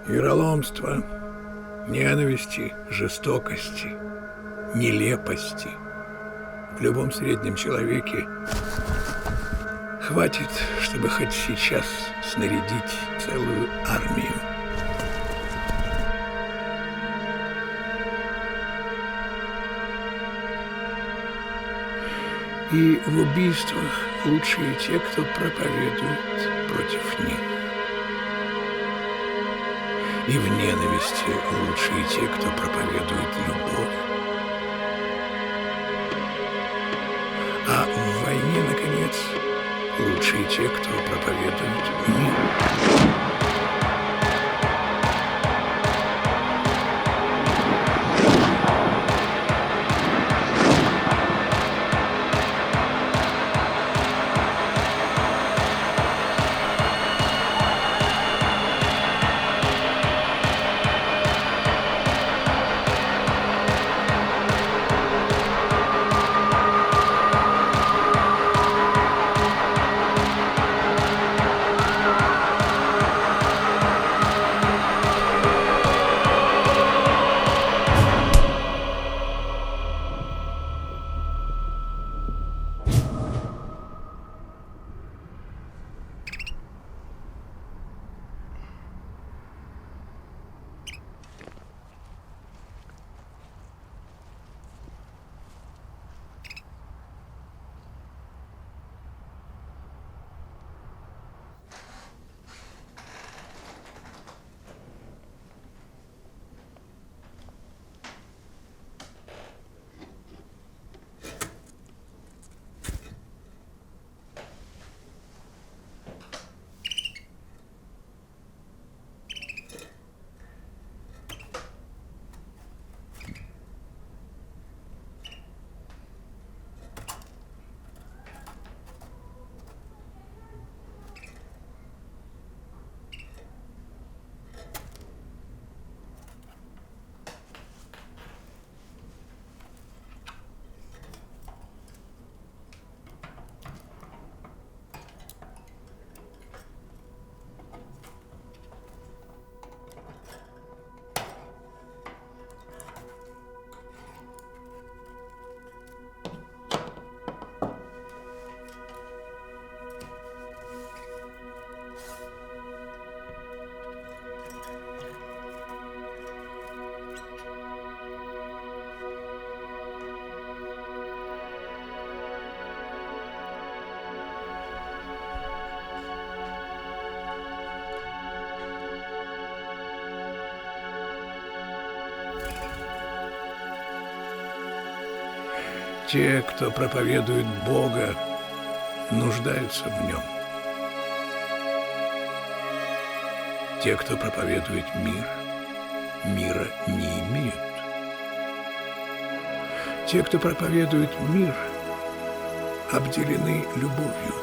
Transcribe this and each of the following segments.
Вероломства, ненависти, жестокости, нелепости. В любом среднем человеке хватит, чтобы хоть сейчас снарядить целую армию. И в убийствах лучшие те, кто проповедует против них. И в ненависти лучшие те, кто проповедует любовь. А в войне, наконец, лучшие те, кто проповедует мир. Те, кто проповедует Бога, нуждаются в нем. Те, кто проповедует мир, мира не имеют. Те, кто проповедует мир, обделены любовью.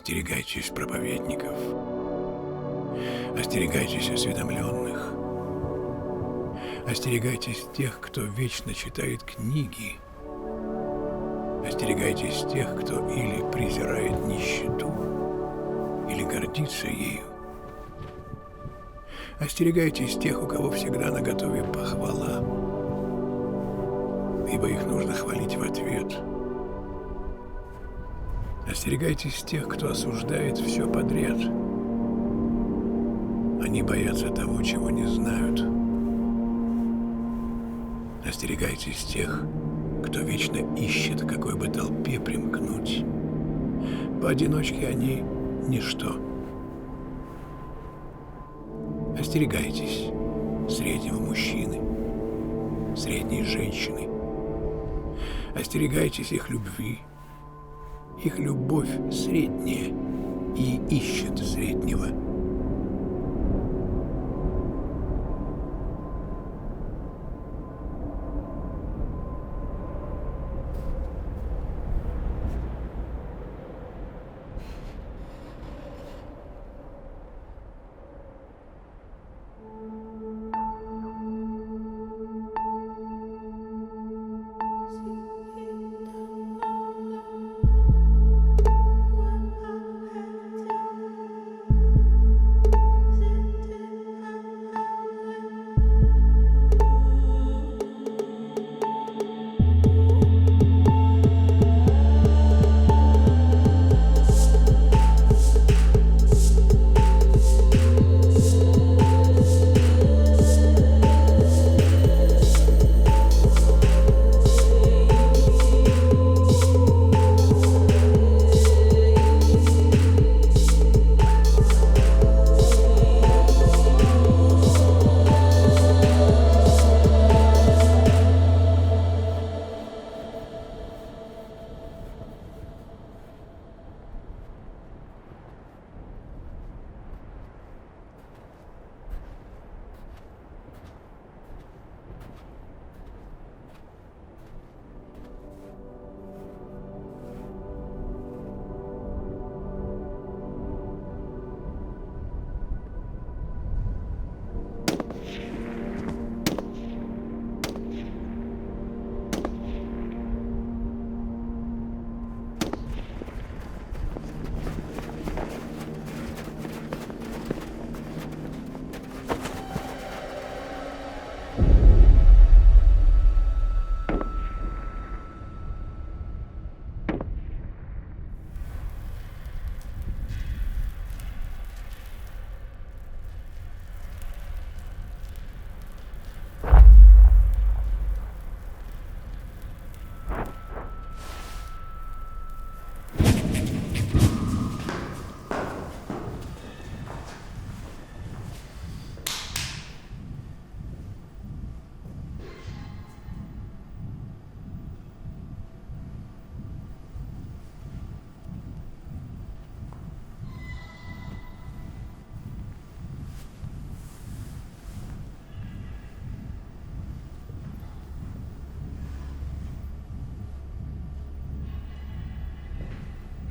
Остерегайтесь проповедников. Остерегайтесь осведомленных. Остерегайтесь тех, кто вечно читает книги. Остерегайтесь тех, кто или презирает нищету, или гордится ею. Остерегайтесь тех, у кого всегда наготове похвала, ибо их нужно хвалить в ответ. Остерегайтесь тех, кто осуждает все подряд. Они боятся того, чего не знают. Остерегайтесь тех, кто вечно ищет, к какой бы толпе примкнуть. Поодиночке они — ничто. Остерегайтесь среднего мужчины, средней женщины. Остерегайтесь их любви. Их любовь средняя и ищет среднего.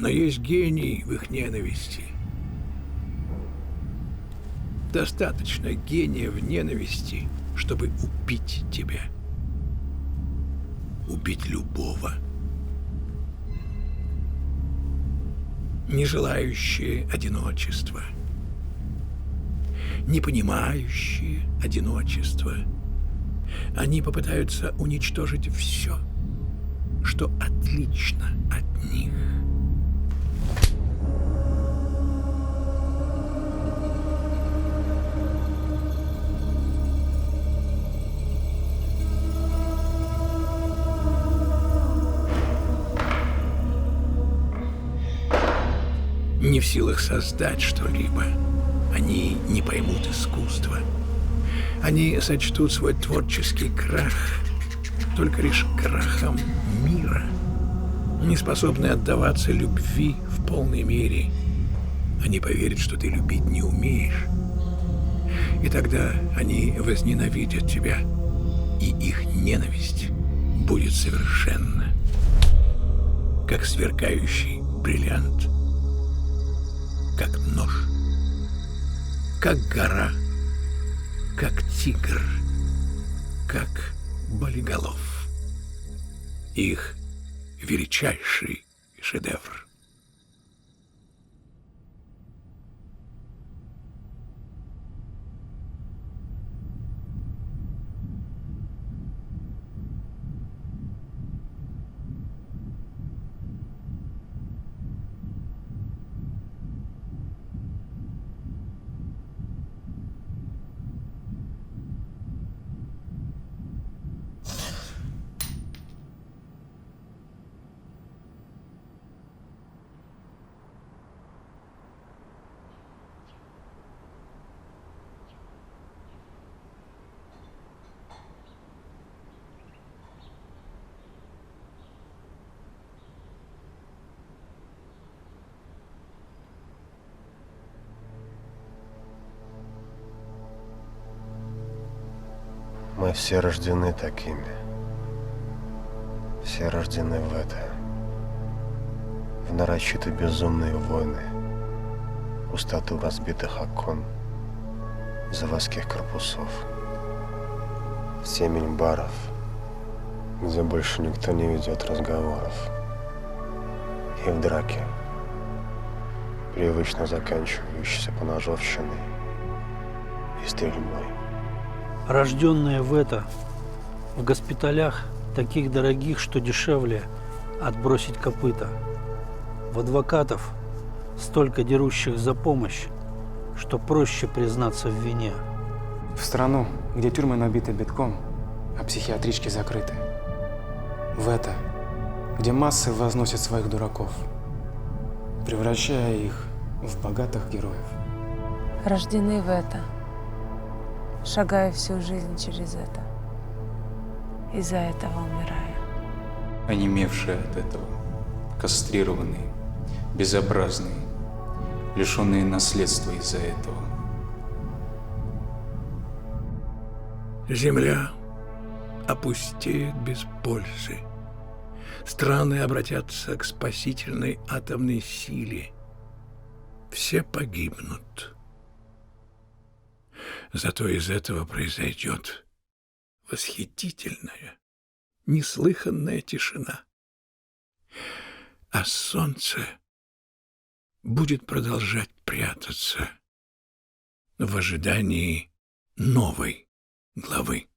Но есть гений в их ненависти. Достаточно гения в ненависти, чтобы убить тебя. Убить любого. Не желающие одиночества. Не понимающие одиночества. Они попытаются уничтожить все, что отлично от них. Не в силах создать что-либо, они не поймут искусства. Они сочтут свой творческий крах только лишь крахом мира, не способны отдаваться любви в полной мере. Они поверят, что ты любить не умеешь. И тогда они возненавидят тебя, и их ненависть будет совершенна, как сверкающий бриллиант. как нож, как гора, как тигр, как болиголов. Их величайший шедевр. Мы все рождены такими. Все рождены в это. В нарочито безумные войны, пустоту разбитых окон, заводских корпусов, в темень баров, где больше никто не ведет разговоров, и в драке, привычно заканчивающейся поножовщиной и стрельбой. Рожденные в это, в госпиталях, таких дорогих, что дешевле отбросить копыта. В адвокатов, столько дерущих за помощь, что проще признаться в вине. В страну, где тюрьмы набиты битком, а психиатрички закрыты. В это, где массы возносят своих дураков, превращая их в богатых героев. Рождены в это, шагая всю жизнь через это, из-за этого умирая. Онемевшие от этого, кастрированные, безобразные, лишенные наследства из-за этого. Земля опустеет без пользы. Страны обратятся к спасительной атомной силе. Все погибнут. Зато из этого произойдет восхитительная, неслыханная тишина. А солнце будет продолжать прятаться в ожидании новой главы.